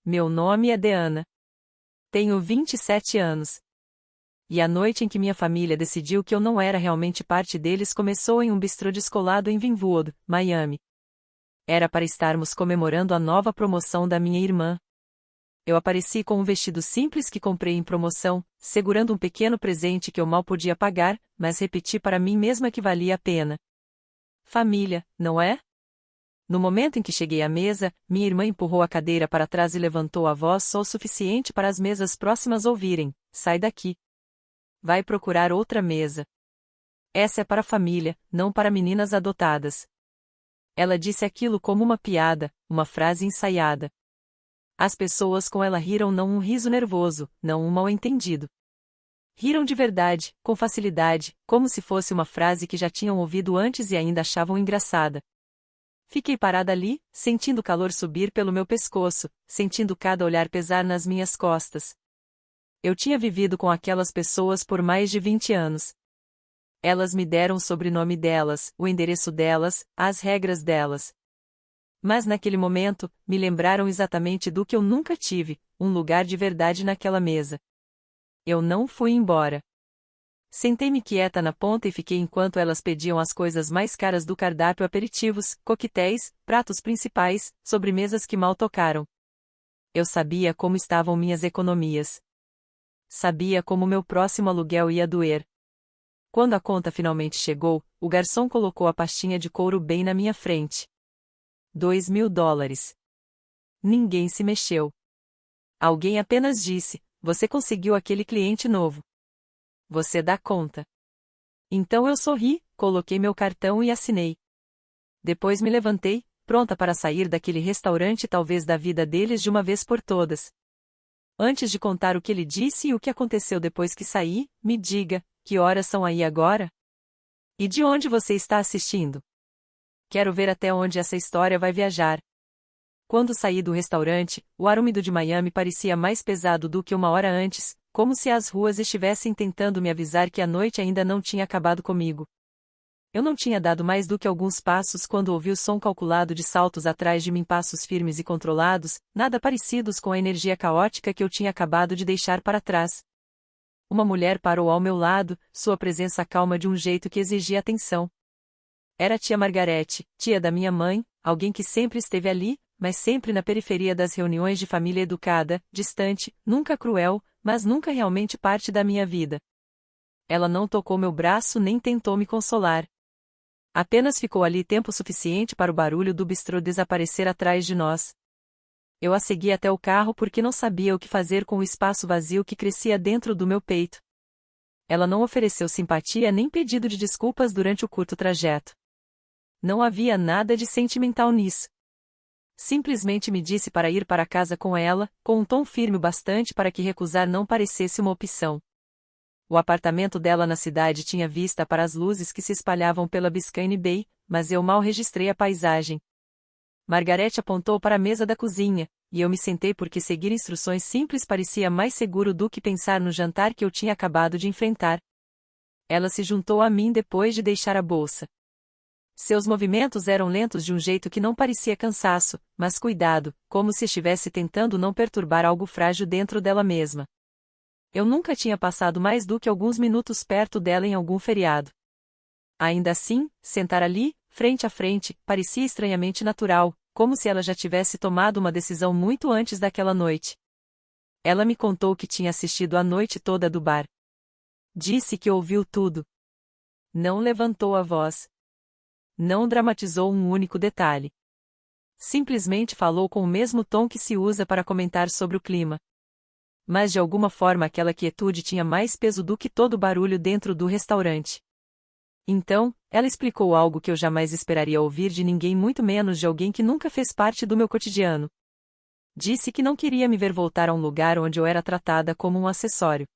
Meu nome é Deanna. Tenho 27 anos. E a noite em que minha família decidiu que eu não era realmente parte deles começou em um bistrô descolado em Wynwood, Miami. Era para estarmos comemorando a nova promoção da minha irmã. Eu apareci com um vestido simples que comprei em promoção, segurando um pequeno presente que eu mal podia pagar, mas repeti para mim mesma que valia a pena. Família, não é? No momento em que cheguei à mesa, minha irmã empurrou a cadeira para trás e levantou a voz só o suficiente para as mesas próximas ouvirem: sai daqui. Vai procurar outra mesa. Essa é para a família, não para meninas adotadas. Ela disse aquilo como uma piada, uma frase ensaiada. As pessoas com ela riram, não um riso nervoso, não um mal-entendido. Riram de verdade, com facilidade, como se fosse uma frase que já tinham ouvido antes e ainda achavam engraçada. Fiquei parada ali, sentindo o calor subir pelo meu pescoço, sentindo cada olhar pesar nas minhas costas. Eu tinha vivido com aquelas pessoas por mais de 20 anos. Elas me deram o sobrenome delas, o endereço delas, as regras delas. Mas naquele momento, me lembraram exatamente do que eu nunca tive, um lugar de verdade naquela mesa. Eu não fui embora. Sentei-me quieta na ponta e fiquei enquanto elas pediam as coisas mais caras do cardápio: aperitivos, coquetéis, pratos principais, sobremesas que mal tocaram. Eu sabia como estavam minhas economias. Sabia como meu próximo aluguel ia doer. Quando a conta finalmente chegou, o garçom colocou a pastinha de couro bem na minha frente. $2.000. Ninguém se mexeu. Alguém apenas disse: você conseguiu aquele cliente novo. Você dá conta. Então eu sorri, coloquei meu cartão e assinei. Depois me levantei, pronta para sair daquele restaurante, talvez da vida deles de uma vez por todas. Antes de contar o que ele disse e o que aconteceu depois que saí, me diga, que horas são aí agora? E de onde você está assistindo? Quero ver até onde essa história vai viajar. Quando saí do restaurante, o ar úmido de Miami parecia mais pesado do que uma hora antes, como se as ruas estivessem tentando me avisar que a noite ainda não tinha acabado comigo. Eu não tinha dado mais do que alguns passos quando ouvi o som calculado de saltos atrás de mim, passos firmes e controlados, nada parecidos com a energia caótica que eu tinha acabado de deixar para trás. Uma mulher parou ao meu lado, sua presença calma de um jeito que exigia atenção. Era a tia Margarete, tia da minha mãe, alguém que sempre esteve ali, mas sempre na periferia das reuniões de família, educada, distante, nunca cruel, mas nunca realmente parte da minha vida. Ela não tocou meu braço nem tentou me consolar. Apenas ficou ali tempo suficiente para o barulho do bistrô desaparecer atrás de nós. Eu a segui até o carro porque não sabia o que fazer com o espaço vazio que crescia dentro do meu peito. Ela não ofereceu simpatia nem pedido de desculpas durante o curto trajeto. Não havia nada de sentimental nisso. Simplesmente me disse para ir para casa com ela, com um tom firme o bastante para que recusar não parecesse uma opção. O apartamento dela na cidade tinha vista para as luzes que se espalhavam pela Biscayne Bay, mas eu mal registrei a paisagem. Margarete apontou para a mesa da cozinha, e eu me sentei porque seguir instruções simples parecia mais seguro do que pensar no jantar que eu tinha acabado de enfrentar. Ela se juntou a mim depois de deixar a bolsa. Seus movimentos eram lentos de um jeito que não parecia cansaço, mas cuidado, como se estivesse tentando não perturbar algo frágil dentro dela mesma. Eu nunca tinha passado mais do que alguns minutos perto dela em algum feriado. Ainda assim, sentar ali, frente a frente, parecia estranhamente natural, como se ela já tivesse tomado uma decisão muito antes daquela noite. Ela me contou que tinha assistido a noite toda do bar. Disse que ouviu tudo. Não levantou a voz. Não dramatizou um único detalhe. Simplesmente falou com o mesmo tom que se usa para comentar sobre o clima. Mas de alguma forma aquela quietude tinha mais peso do que todo o barulho dentro do restaurante. Então, ela explicou algo que eu jamais esperaria ouvir de ninguém, muito menos de alguém que nunca fez parte do meu cotidiano. Disse que não queria me ver voltar a um lugar onde eu era tratada como um acessório.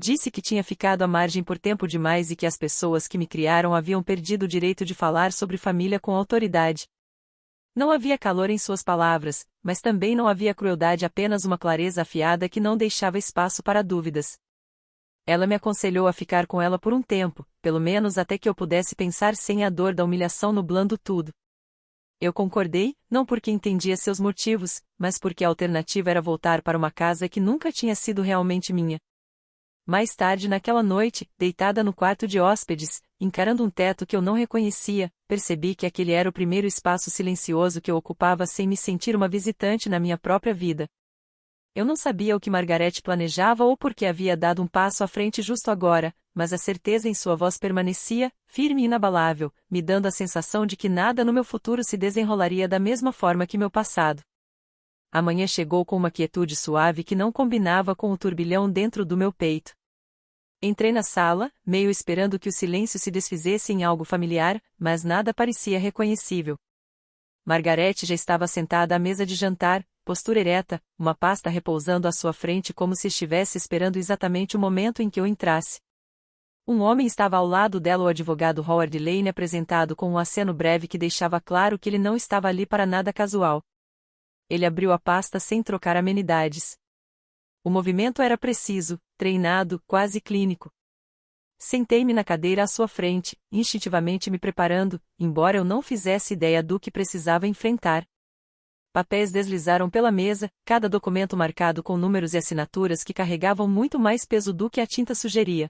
Disse que tinha ficado à margem por tempo demais e que as pessoas que me criaram haviam perdido o direito de falar sobre família com autoridade. Não havia calor em suas palavras, mas também não havia crueldade, apenas uma clareza afiada que não deixava espaço para dúvidas. Ela me aconselhou a ficar com ela por um tempo, pelo menos até que eu pudesse pensar sem a dor da humilhação nublando tudo. Eu concordei, não porque entendia seus motivos, mas porque a alternativa era voltar para uma casa que nunca tinha sido realmente minha. Mais tarde naquela noite, deitada no quarto de hóspedes, encarando um teto que eu não reconhecia, percebi que aquele era o primeiro espaço silencioso que eu ocupava sem me sentir uma visitante na minha própria vida. Eu não sabia o que Margarete planejava ou por que havia dado um passo à frente justo agora, mas a certeza em sua voz permanecia, firme e inabalável, me dando a sensação de que nada no meu futuro se desenrolaria da mesma forma que meu passado. A manhã chegou com uma quietude suave que não combinava com o turbilhão dentro do meu peito. Entrei na sala, meio esperando que o silêncio se desfizesse em algo familiar, mas nada parecia reconhecível. Margarete já estava sentada à mesa de jantar, postura ereta, uma pasta repousando à sua frente como se estivesse esperando exatamente o momento em que eu entrasse. Um homem estava ao lado dela, o advogado Howard Lane, apresentado com um aceno breve que deixava claro que ele não estava ali para nada casual. Ele abriu a pasta sem trocar amenidades. O movimento era preciso, treinado, quase clínico. Sentei-me na cadeira à sua frente, instintivamente me preparando, embora eu não fizesse ideia do que precisava enfrentar. Papéis deslizaram pela mesa, cada documento marcado com números e assinaturas que carregavam muito mais peso do que a tinta sugeria.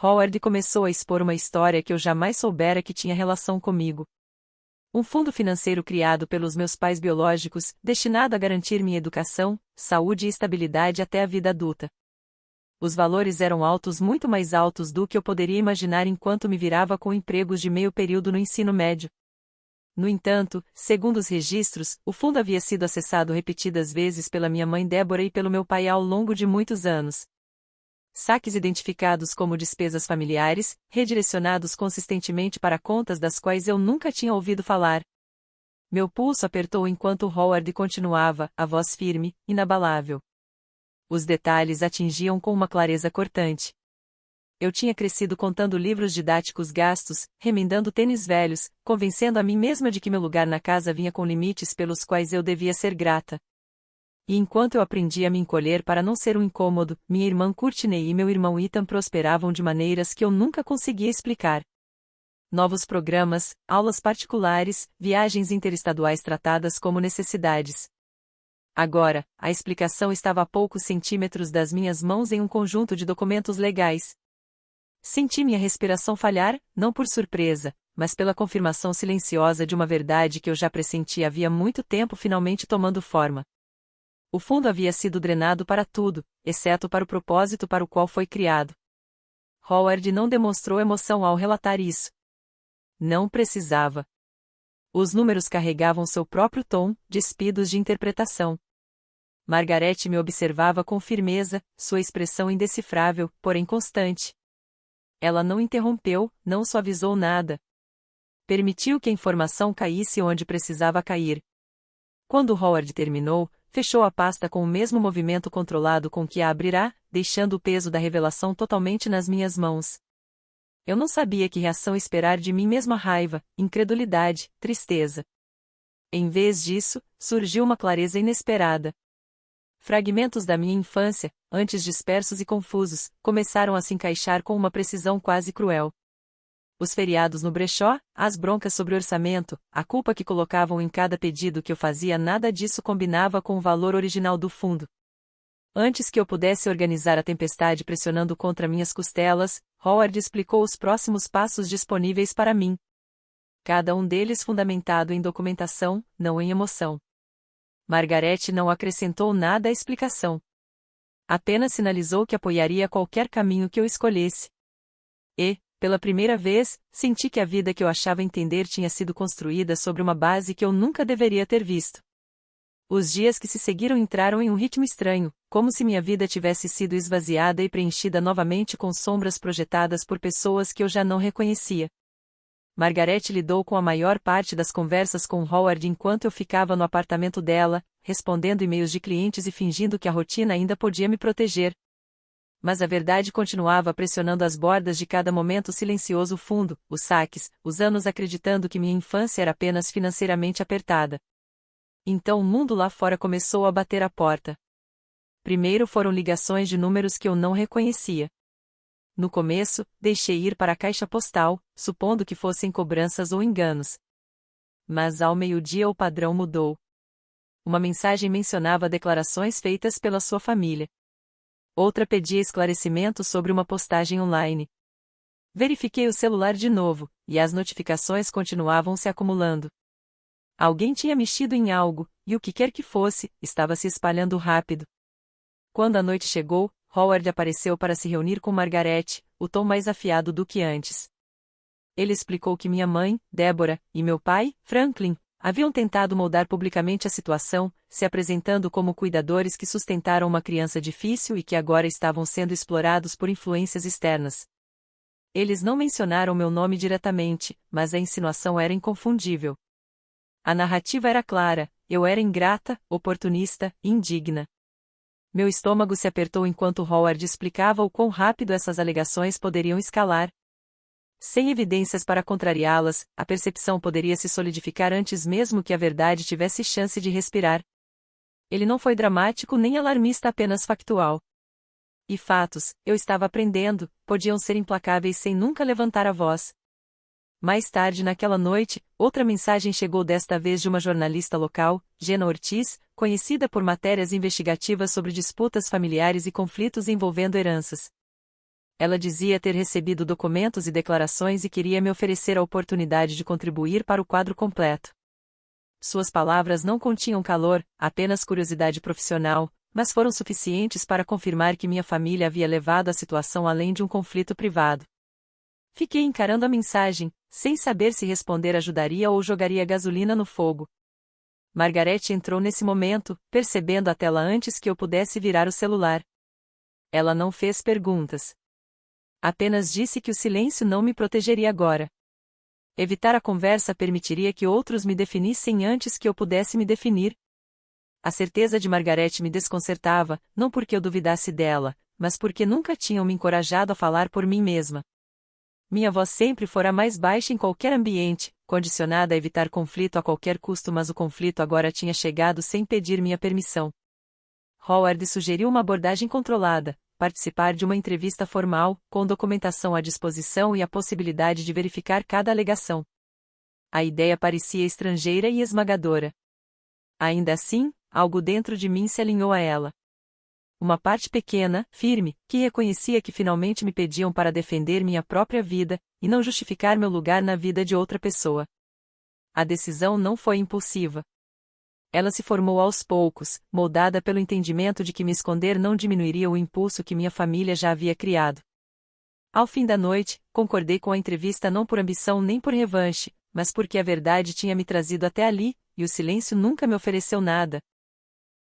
Howard começou a expor uma história que eu jamais soubera que tinha relação comigo. Um fundo financeiro criado pelos meus pais biológicos, destinado a garantir minha educação, saúde e estabilidade até a vida adulta. Os valores eram altos, muito mais altos do que eu poderia imaginar enquanto me virava com empregos de meio período no ensino médio. No entanto, segundo os registros, o fundo havia sido acessado repetidas vezes pela minha mãe Débora e pelo meu pai ao longo de muitos anos. Saques identificados como despesas familiares, redirecionados consistentemente para contas das quais eu nunca tinha ouvido falar. Meu pulso apertou enquanto Howard continuava, a voz firme, inabalável. Os detalhes atingiam com uma clareza cortante. Eu tinha crescido contando livros didáticos gastos, remendando tênis velhos, convencendo a mim mesma de que meu lugar na casa vinha com limites pelos quais eu devia ser grata. E enquanto eu aprendia a me encolher para não ser um incômodo, minha irmã Courtney e meu irmão Ethan prosperavam de maneiras que eu nunca conseguia explicar. Novos programas, aulas particulares, viagens interestaduais tratadas como necessidades. Agora, a explicação estava a poucos centímetros das minhas mãos em um conjunto de documentos legais. Senti minha respiração falhar, não por surpresa, mas pela confirmação silenciosa de uma verdade que eu já pressentia havia muito tempo finalmente tomando forma. O fundo havia sido drenado para tudo, exceto para o propósito para o qual foi criado. Howard não demonstrou emoção ao relatar isso. Não precisava. Os números carregavam seu próprio tom, despidos de interpretação. Margarete me observava com firmeza, sua expressão indecifrável, porém constante. Ela não interrompeu, não suavizou nada. Permitiu que a informação caísse onde precisava cair. Quando Howard terminou, fechou a pasta com o mesmo movimento controlado com que a abrirá, deixando o peso da revelação totalmente nas minhas mãos. Eu não sabia que reação esperar de mim mesma: raiva, incredulidade, tristeza. Em vez disso, surgiu uma clareza inesperada. Fragmentos da minha infância, antes dispersos e confusos, começaram a se encaixar com uma precisão quase cruel. Os feriados no brechó, as broncas sobre o orçamento, a culpa que colocavam em cada pedido que eu fazia, nada disso combinava com o valor original do fundo. Antes que eu pudesse organizar a tempestade pressionando contra minhas costelas, Howard explicou os próximos passos disponíveis para mim. Cada um deles fundamentado em documentação, não em emoção. Margarete não acrescentou nada à explicação. Apenas sinalizou que apoiaria qualquer caminho que eu escolhesse. E, pela primeira vez, senti que a vida que eu achava entender tinha sido construída sobre uma base que eu nunca deveria ter visto. Os dias que se seguiram entraram em um ritmo estranho, como se minha vida tivesse sido esvaziada e preenchida novamente com sombras projetadas por pessoas que eu já não reconhecia. Margarete lidou com a maior parte das conversas com Howard enquanto eu ficava no apartamento dela, respondendo e-mails de clientes e fingindo que a rotina ainda podia me proteger. Mas a verdade continuava pressionando as bordas de cada momento silencioso: o fundo, os saques, os anos acreditando que minha infância era apenas financeiramente apertada. Então o mundo lá fora começou a bater à porta. Primeiro foram ligações de números que eu não reconhecia. No começo, deixei ir para a caixa postal, supondo que fossem cobranças ou enganos. Mas ao meio-dia o padrão mudou. Uma mensagem mencionava declarações feitas pela sua família. Outra pedia esclarecimento sobre uma postagem online. Verifiquei o celular de novo, e as notificações continuavam se acumulando. Alguém tinha mexido em algo, e o que quer que fosse, estava se espalhando rápido. Quando a noite chegou, Howard apareceu para se reunir com Margaret, o tom mais afiado do que antes. Ele explicou que minha mãe, Deborah, e meu pai, Franklin, haviam tentado moldar publicamente a situação, se apresentando como cuidadores que sustentaram uma criança difícil e que agora estavam sendo explorados por influências externas. Eles não mencionaram meu nome diretamente, mas a insinuação era inconfundível. A narrativa era clara: eu era ingrata, oportunista, indigna. Meu estômago se apertou enquanto Howard explicava o quão rápido essas alegações poderiam escalar. Sem evidências para contrariá-las, a percepção poderia se solidificar antes mesmo que a verdade tivesse chance de respirar. Ele não foi dramático nem alarmista, apenas factual. E fatos, eu estava aprendendo, podiam ser implacáveis sem nunca levantar a voz. Mais tarde naquela noite, outra mensagem chegou, desta vez de uma jornalista local, Jenna Ortiz, conhecida por matérias investigativas sobre disputas familiares e conflitos envolvendo heranças. Ela dizia ter recebido documentos e declarações e queria me oferecer a oportunidade de contribuir para o quadro completo. Suas palavras não continham calor, apenas curiosidade profissional, mas foram suficientes para confirmar que minha família havia levado a situação além de um conflito privado. Fiquei encarando a mensagem, sem saber se responder ajudaria ou jogaria gasolina no fogo. Margaret entrou nesse momento, percebendo a tela antes que eu pudesse virar o celular. Ela não fez perguntas. Apenas disse que o silêncio não me protegeria agora. Evitar a conversa permitiria que outros me definissem antes que eu pudesse me definir. A certeza de Margaret me desconcertava, não porque eu duvidasse dela, mas porque nunca tinham me encorajado a falar por mim mesma. Minha voz sempre fora mais baixa em qualquer ambiente, condicionada a evitar conflito a qualquer custo, mas o conflito agora tinha chegado sem pedir minha permissão. Howard sugeriu uma abordagem controlada, participar de uma entrevista formal, com documentação à disposição e a possibilidade de verificar cada alegação. A ideia parecia estrangeira e esmagadora. Ainda assim, algo dentro de mim se alinhou a ela. Uma parte pequena, firme, que reconhecia que finalmente me pediam para defender minha própria vida, e não justificar meu lugar na vida de outra pessoa. A decisão não foi impulsiva. Ela se formou aos poucos, moldada pelo entendimento de que me esconder não diminuiria o impulso que minha família já havia criado. Ao fim da noite, concordei com a entrevista não por ambição nem por revanche, mas porque a verdade tinha me trazido até ali, e o silêncio nunca me ofereceu nada.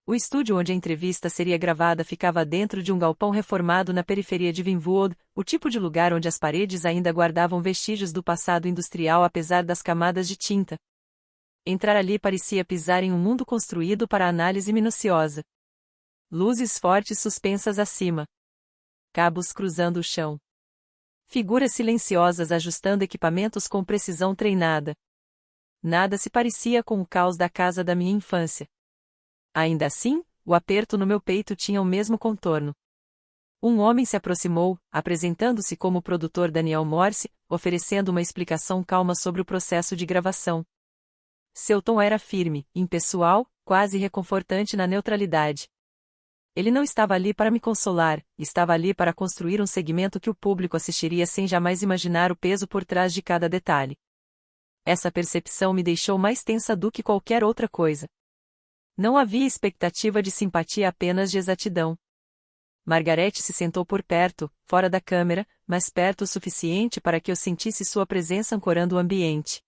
O estúdio onde a entrevista seria gravada ficava dentro de um galpão reformado na periferia de Wynwood, o tipo de lugar onde as paredes ainda guardavam vestígios do passado industrial apesar das camadas de tinta. Entrar ali parecia pisar em um mundo construído para análise minuciosa. Luzes fortes suspensas acima. Cabos cruzando o chão. Figuras silenciosas ajustando equipamentos com precisão treinada. Nada se parecia com o caos da casa da minha infância. Ainda assim, o aperto no meu peito tinha o mesmo contorno. Um homem se aproximou, apresentando-se como o produtor Daniel Morse, oferecendo uma explicação calma sobre o processo de gravação. Seu tom era firme, impessoal, quase reconfortante na neutralidade. Ele não estava ali para me consolar, estava ali para construir um segmento que o público assistiria sem jamais imaginar o peso por trás de cada detalhe. Essa percepção me deixou mais tensa do que qualquer outra coisa. Não havia expectativa de simpatia, apenas de exatidão. Margaret se sentou por perto, fora da câmera, mas perto o suficiente para que eu sentisse sua presença ancorando o ambiente.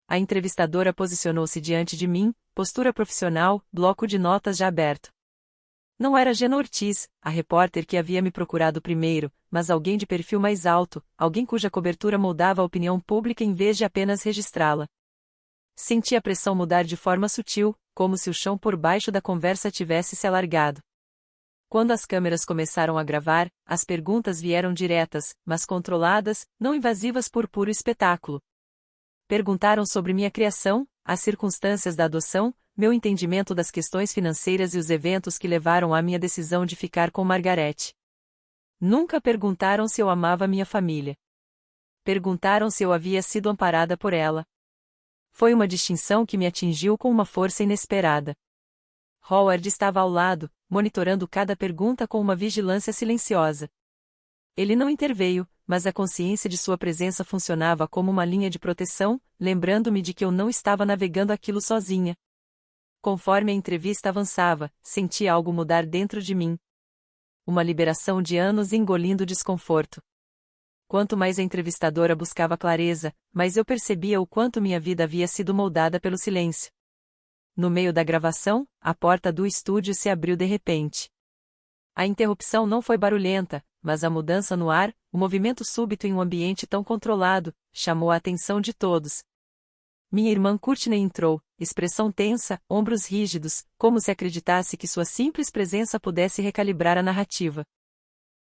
A entrevistadora posicionou-se diante de mim, postura profissional, bloco de notas já aberto. Não era Jenna Ortiz, a repórter que havia me procurado primeiro, mas alguém de perfil mais alto, alguém cuja cobertura moldava a opinião pública em vez de apenas registrá-la. Senti a pressão mudar de forma sutil, como se o chão por baixo da conversa tivesse se alargado. Quando as câmeras começaram a gravar, as perguntas vieram diretas, mas controladas, não invasivas por puro espetáculo. Perguntaram sobre minha criação, as circunstâncias da adoção, meu entendimento das questões financeiras e os eventos que levaram à minha decisão de ficar com Margaret. Nunca perguntaram se eu amava minha família. Perguntaram se eu havia sido amparada por ela. Foi uma distinção que me atingiu com uma força inesperada. Howard estava ao lado, monitorando cada pergunta com uma vigilância silenciosa. Ele não interveio, mas a consciência de sua presença funcionava como uma linha de proteção, lembrando-me de que eu não estava navegando aquilo sozinha. Conforme a entrevista avançava, senti algo mudar dentro de mim. Uma liberação de anos engolindo o desconforto. Quanto mais a entrevistadora buscava clareza, mais eu percebia o quanto minha vida havia sido moldada pelo silêncio. No meio da gravação, a porta do estúdio se abriu de repente. A interrupção não foi barulhenta, mas a mudança no ar, o movimento súbito em um ambiente tão controlado, chamou a atenção de todos. Minha irmã Courtney entrou, expressão tensa, ombros rígidos, como se acreditasse que sua simples presença pudesse recalibrar a narrativa.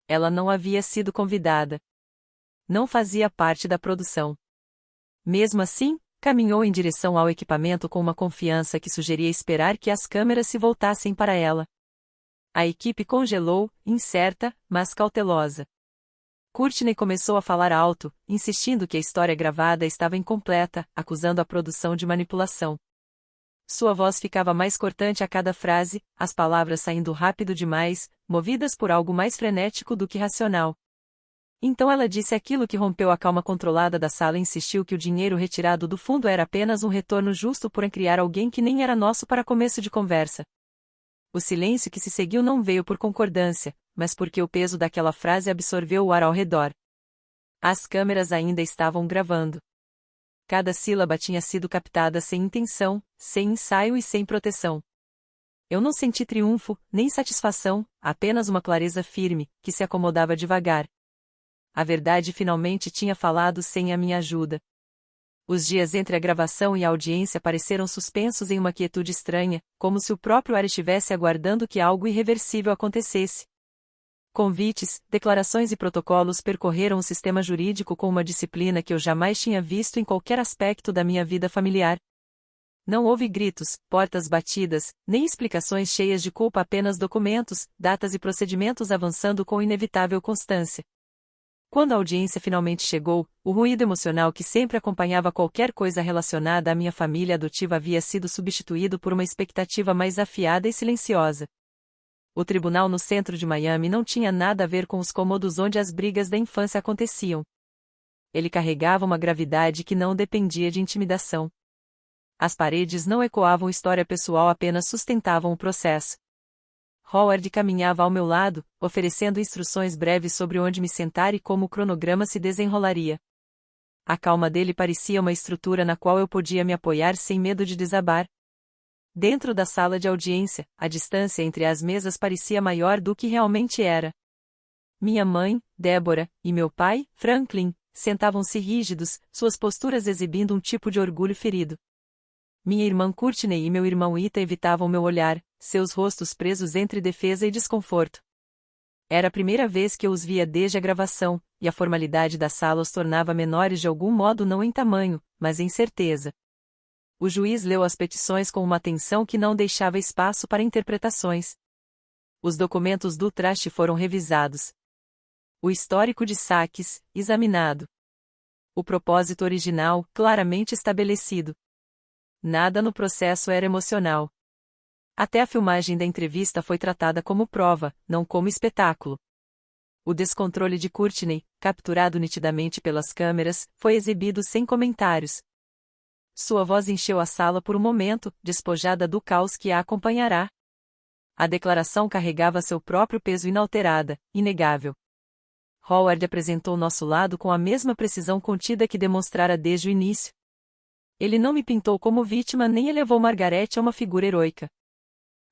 Ela não havia sido convidada. Não fazia parte da produção. Mesmo assim, caminhou em direção ao equipamento com uma confiança que sugeria esperar que as câmeras se voltassem para ela. A equipe congelou, incerta, mas cautelosa. Courtney começou a falar alto, insistindo que a história gravada estava incompleta, acusando a produção de manipulação. Sua voz ficava mais cortante a cada frase, as palavras saindo rápido demais, movidas por algo mais frenético do que racional. Então ela disse aquilo que rompeu a calma controlada da sala e insistiu que o dinheiro retirado do fundo era apenas um retorno justo por criar alguém que nem era nosso para começo de conversa. O silêncio que se seguiu não veio por concordância, mas porque o peso daquela frase absorveu o ar ao redor. As câmeras ainda estavam gravando. Cada sílaba tinha sido captada sem intenção, sem ensaio e sem proteção. Eu não senti triunfo, nem satisfação, apenas uma clareza firme, que se acomodava devagar. A verdade finalmente tinha falado sem a minha ajuda. Os dias entre a gravação e a audiência pareceram suspensos em uma quietude estranha, como se o próprio ar estivesse aguardando que algo irreversível acontecesse. Convites, declarações e protocolos percorreram o sistema jurídico com uma disciplina que eu jamais tinha visto em qualquer aspecto da minha vida familiar. Não houve gritos, portas batidas, nem explicações cheias de culpa, apenas documentos, datas e procedimentos avançando com inevitável constância. Quando a audiência finalmente chegou, o ruído emocional que sempre acompanhava qualquer coisa relacionada à minha família adotiva havia sido substituído por uma expectativa mais afiada e silenciosa. O tribunal no centro de Miami não tinha nada a ver com os cômodos onde as brigas da infância aconteciam. Ele carregava uma gravidade que não dependia de intimidação. As paredes não ecoavam história pessoal, apenas sustentavam o processo. Howard caminhava ao meu lado, oferecendo instruções breves sobre onde me sentar e como o cronograma se desenrolaria. A calma dele parecia uma estrutura na qual eu podia me apoiar sem medo de desabar. Dentro da sala de audiência, a distância entre as mesas parecia maior do que realmente era. Minha mãe, Deborah, e meu pai, Franklin, sentavam-se rígidos, suas posturas exibindo um tipo de orgulho ferido. Minha irmã Courtney e meu irmão Ita evitavam meu olhar, seus rostos presos entre defesa e desconforto. Era a primeira vez que eu os via desde a gravação, e a formalidade da sala os tornava menores de algum modo, não em tamanho, mas em certeza. O juiz leu as petições com uma atenção que não deixava espaço para interpretações. Os documentos do traste foram revisados. O histórico de saques, examinado. O propósito original, claramente estabelecido. Nada no processo era emocional. Até a filmagem da entrevista foi tratada como prova, não como espetáculo. O descontrole de Courtney, capturado nitidamente pelas câmeras, foi exibido sem comentários. Sua voz encheu a sala por um momento, despojada do caos que a acompanhará. A declaração carregava seu próprio peso, inalterada, inegável. Howard apresentou nosso lado com a mesma precisão contida que demonstrara desde o início. Ele não me pintou como vítima nem elevou Margaret a uma figura heroica.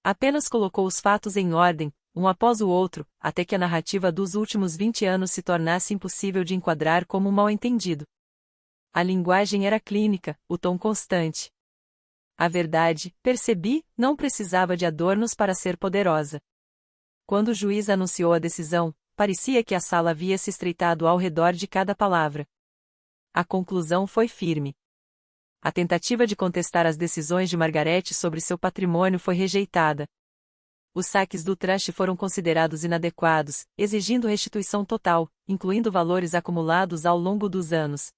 Apenas colocou os fatos em ordem, um após o outro, até que a narrativa dos últimos 20 anos se tornasse impossível de enquadrar como um mal-entendido. A linguagem era clínica, o tom constante. A verdade, percebi, não precisava de adornos para ser poderosa. Quando o juiz anunciou a decisão, parecia que a sala havia se estreitado ao redor de cada palavra. A conclusão foi firme. A tentativa de contestar as decisões de Margaret sobre seu patrimônio foi rejeitada. Os saques do trust foram considerados inadequados, exigindo restituição total, incluindo valores acumulados ao longo dos anos.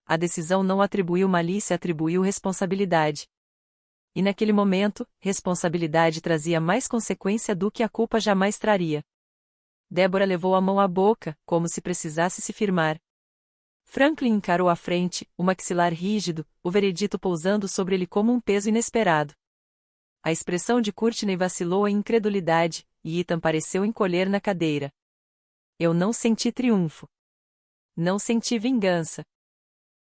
A decisão não atribuiu malícia, atribuiu responsabilidade. E naquele momento, responsabilidade trazia mais consequência do que a culpa jamais traria. Débora levou a mão à boca, como se precisasse se firmar. Franklin encarou à frente, o maxilar rígido, o veredito pousando sobre ele como um peso inesperado. A expressão de Courtney vacilou em incredulidade, e Ethan pareceu encolher na cadeira. Eu não senti triunfo. Não senti vingança.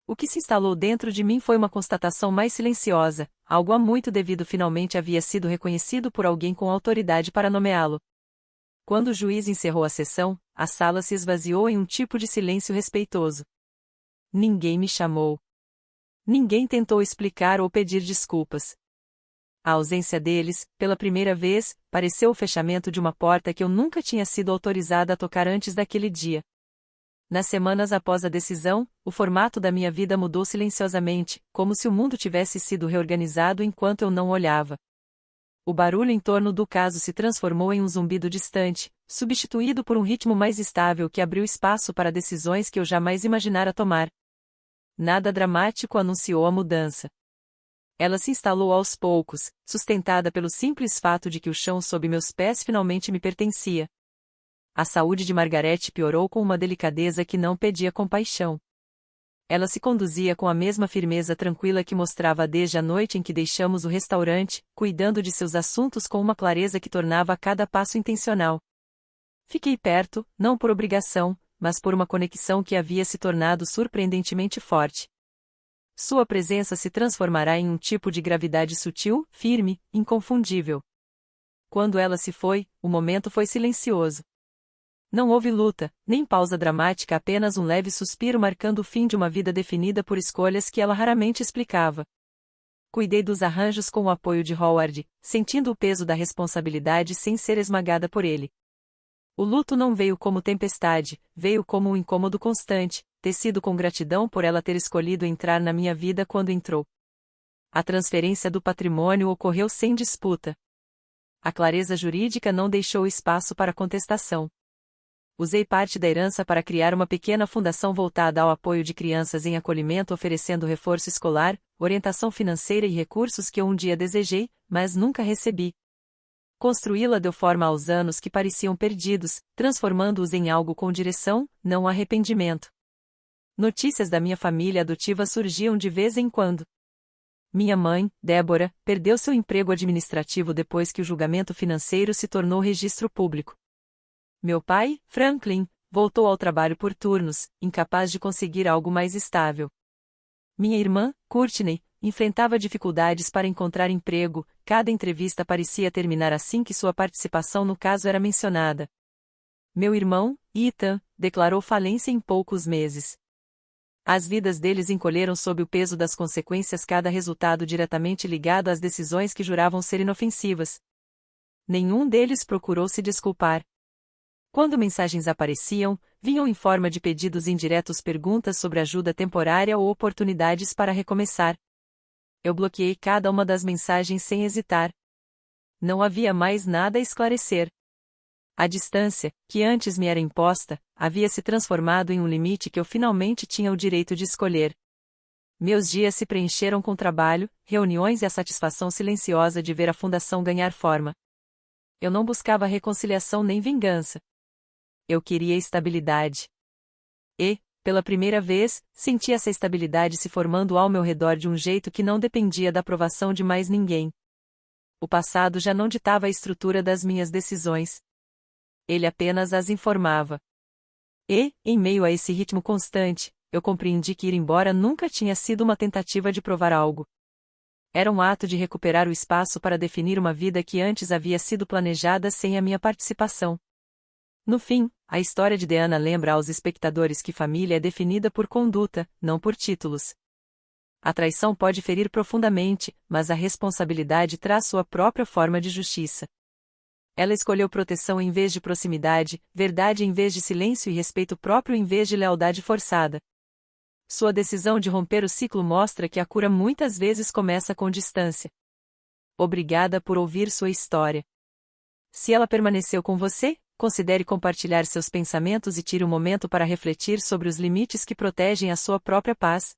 O que se instalou dentro de mim foi uma constatação mais silenciosa, algo há muito devido finalmente havia sido reconhecido por alguém com autoridade para nomeá-lo. Quando o juiz encerrou a sessão, a sala se esvaziou em um tipo de silêncio respeitoso. Ninguém me chamou. Ninguém tentou explicar ou pedir desculpas. A ausência deles, pela primeira vez, pareceu o fechamento de uma porta que eu nunca tinha sido autorizada a tocar antes daquele dia. Nas semanas após a decisão, o formato da minha vida mudou silenciosamente, como se o mundo tivesse sido reorganizado enquanto eu não olhava. O barulho em torno do caso se transformou em um zumbido distante, substituído por um ritmo mais estável que abriu espaço para decisões que eu jamais imaginara tomar. Nada dramático anunciou a mudança. Ela se instalou aos poucos, sustentada pelo simples fato de que o chão sob meus pés finalmente me pertencia. A saúde de Margaret piorou com uma delicadeza que não pedia compaixão. Ela se conduzia com a mesma firmeza tranquila que mostrava desde a noite em que deixamos o restaurante, cuidando de seus assuntos com uma clareza que tornava cada passo intencional. Fiquei perto, não por obrigação, mas por uma conexão que havia se tornado surpreendentemente forte. Sua presença se transformará em um tipo de gravidade sutil, firme, inconfundível. Quando ela se foi, o momento foi silencioso. Não houve luta, nem pausa dramática, apenas um leve suspiro marcando o fim de uma vida definida por escolhas que ela raramente explicava. Cuidei dos arranjos com o apoio de Howard, sentindo o peso da responsabilidade sem ser esmagada por ele. O luto não veio como tempestade, veio como um incômodo constante, tecido com gratidão por ela ter escolhido entrar na minha vida quando entrou. A transferência do patrimônio ocorreu sem disputa. A clareza jurídica não deixou espaço para contestação. Usei parte da herança para criar uma pequena fundação voltada ao apoio de crianças em acolhimento, oferecendo reforço escolar, orientação financeira e recursos que eu um dia desejei, mas nunca recebi. Construí-la deu forma aos anos que pareciam perdidos, transformando-os em algo com direção, não arrependimento. Notícias da minha família adotiva surgiam de vez em quando. Minha mãe, Débora, perdeu seu emprego administrativo depois que o julgamento financeiro se tornou registro público. Meu pai, Franklin, voltou ao trabalho por turnos, incapaz de conseguir algo mais estável. Minha irmã, Courtney, enfrentava dificuldades para encontrar emprego, cada entrevista parecia terminar assim que sua participação no caso era mencionada. Meu irmão, Ethan, declarou falência em poucos meses. As vidas deles encolheram sob o peso das consequências, cada resultado diretamente ligado às decisões que juravam ser inofensivas. Nenhum deles procurou se desculpar. Quando mensagens apareciam, vinham em forma de pedidos indiretos, perguntas sobre ajuda temporária ou oportunidades para recomeçar. Eu bloqueei cada uma das mensagens sem hesitar. Não havia mais nada a esclarecer. A distância, que antes me era imposta, havia se transformado em um limite que eu finalmente tinha o direito de escolher. Meus dias se preencheram com trabalho, reuniões e a satisfação silenciosa de ver a fundação ganhar forma. Eu não buscava reconciliação nem vingança. Eu queria estabilidade. E, pela primeira vez, senti essa estabilidade se formando ao meu redor de um jeito que não dependia da aprovação de mais ninguém. O passado já não ditava a estrutura das minhas decisões. Ele apenas as informava. E, em meio a esse ritmo constante, eu compreendi que ir embora nunca tinha sido uma tentativa de provar algo. Era um ato de recuperar o espaço para definir uma vida que antes havia sido planejada sem a minha participação. No fim, a história de Deanna lembra aos espectadores que família é definida por conduta, não por títulos. A traição pode ferir profundamente, mas a responsabilidade traz sua própria forma de justiça. Ela escolheu proteção em vez de proximidade, verdade em vez de silêncio e respeito próprio em vez de lealdade forçada. Sua decisão de romper o ciclo mostra que a cura muitas vezes começa com distância. Obrigada por ouvir sua história. Se ela permaneceu com você, considere compartilhar seus pensamentos e tire um momento para refletir sobre os limites que protegem a sua própria paz.